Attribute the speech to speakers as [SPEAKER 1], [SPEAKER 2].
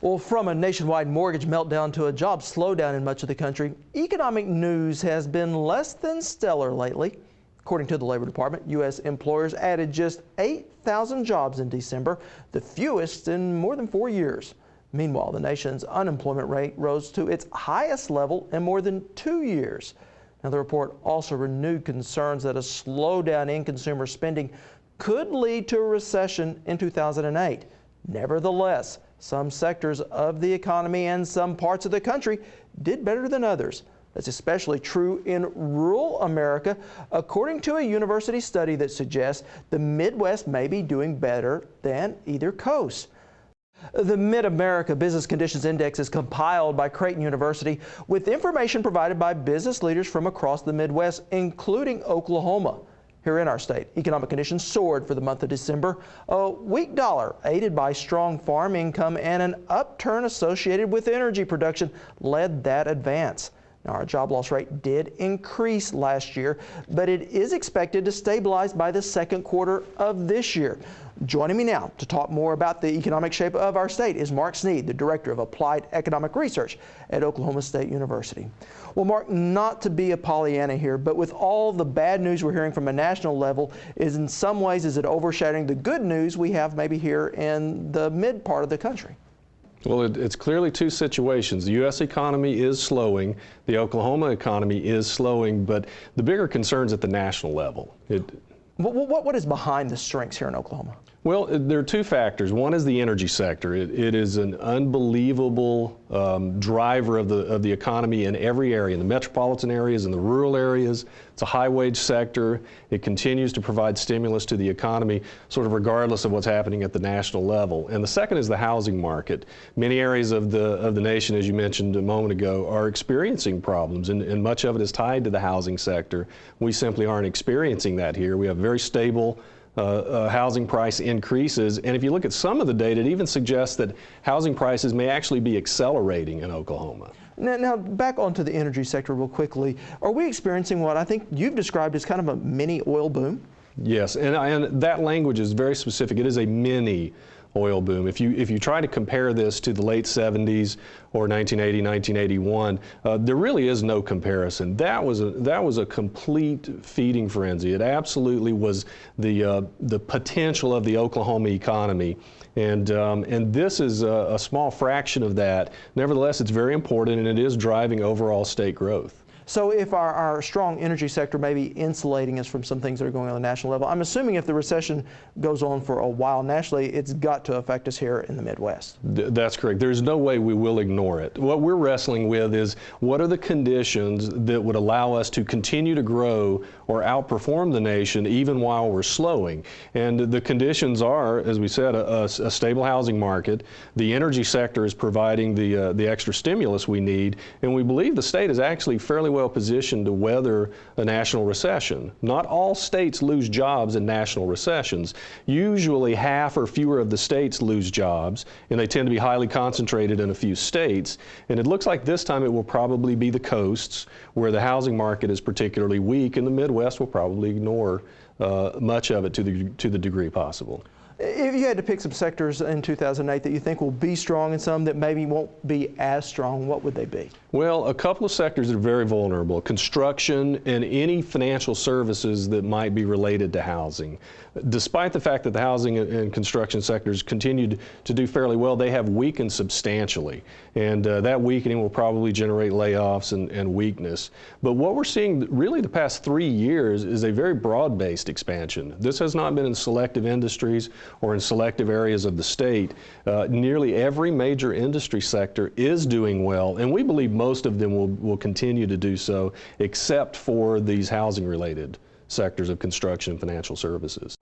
[SPEAKER 1] Well, from a nationwide mortgage meltdown to a job slowdown in much of the country, economic news has been less than stellar lately. According to the Labor Department, U.S. employers added just 8,000 jobs in December, the fewest in more than 4 years. Meanwhile, the nation's unemployment rate rose to its highest level in more than 2 years. Now, the report also renewed concerns that a slowdown in consumer spending could lead to a recession in 2008. Nevertheless, some sectors of the economy and some parts of the country did better than others. That's especially true in rural America, according to a university study that suggests the Midwest may be doing better than either coast. The Mid-America Business Conditions Index is compiled by Creighton University with information provided by business leaders from across the Midwest, including Oklahoma. Here in our state, economic conditions soared for the month of December. A weak dollar, aided by strong farm income and an upturn associated with energy production, led that advance. Now, our job loss rate did increase last year, but it is expected to stabilize by the second quarter of this year. Joining me now to talk more about the economic shape of our state is Mark Snead, the Director of Applied Economic Research at Oklahoma State University. Well, Mark, not to be a Pollyanna here, but with all the bad news we're hearing from a national level, in some ways is it overshadowing the good news we have maybe here in the mid part of the country?
[SPEAKER 2] Well, it's clearly two situations. The U.S. economy is slowing, the Oklahoma economy is slowing, but the bigger concern's at the national level.
[SPEAKER 1] What is behind the strengths here in Oklahoma?
[SPEAKER 2] Well, there are two factors. One is the energy sector. It is an unbelievable driver of the economy in every area, in the metropolitan areas, in the rural areas. It's a high-wage sector. It continues to provide stimulus to the economy, sort of regardless of what's happening at the national level. And the second is the housing market. Many areas of the nation, as you mentioned a moment ago, are experiencing problems, and much of it is tied to the housing sector. We simply aren't experiencing that here. We have very stable housing price increases, and if you look at some of the data, it even suggests that housing prices may actually be accelerating in Oklahoma.
[SPEAKER 1] Now, back onto the energy sector real quickly. Are we experiencing what I think you've described as kind of a mini oil boom?
[SPEAKER 2] Yes, and that language is very specific. It is a mini oil boom. If you try to compare this to the late 70s or 1980, 1981, there really is no comparison. That was a complete feeding frenzy. It absolutely was the potential of the Oklahoma economy, and this is a small fraction of that. Nevertheless, it's very important, and it is driving overall state growth.
[SPEAKER 1] So if our strong energy sector may be insulating us from some things that are going on the national level, I'm assuming if the recession goes on for a while nationally, it's got to affect us here in the Midwest.
[SPEAKER 2] That's correct. There's no way we will ignore it. What we're wrestling with is what are the conditions that would allow us to continue to grow or outperform the nation even while we're slowing. And the conditions are, as we said, a stable housing market. The energy sector is providing the extra stimulus we need, and we believe the state is actually fairly well positioned to weather a national recession. Not all states lose jobs in national recessions. Usually half or fewer of the states lose jobs, and they tend to be highly concentrated in a few states. And it looks like this time it will probably be the coasts where the housing market is particularly weak, and the Midwest will probably ignore much of it to the degree possible.
[SPEAKER 1] If you had to pick some sectors in 2008 that you think will be strong and some that maybe won't be as strong, what would they be?
[SPEAKER 2] Well, a couple of sectors that are very vulnerable: construction and any financial services that might be related to housing. Despite the fact that the housing and construction sectors continued to do fairly well, they have weakened substantially, and that weakening will probably generate layoffs and weakness. But what we're seeing really the past 3 years is a very broad-based expansion. This has not been in selective industries or in selective areas of the state. Nearly every major industry sector is doing well, and we believe most of them will continue to do so, except for these housing-related sectors of construction and financial services.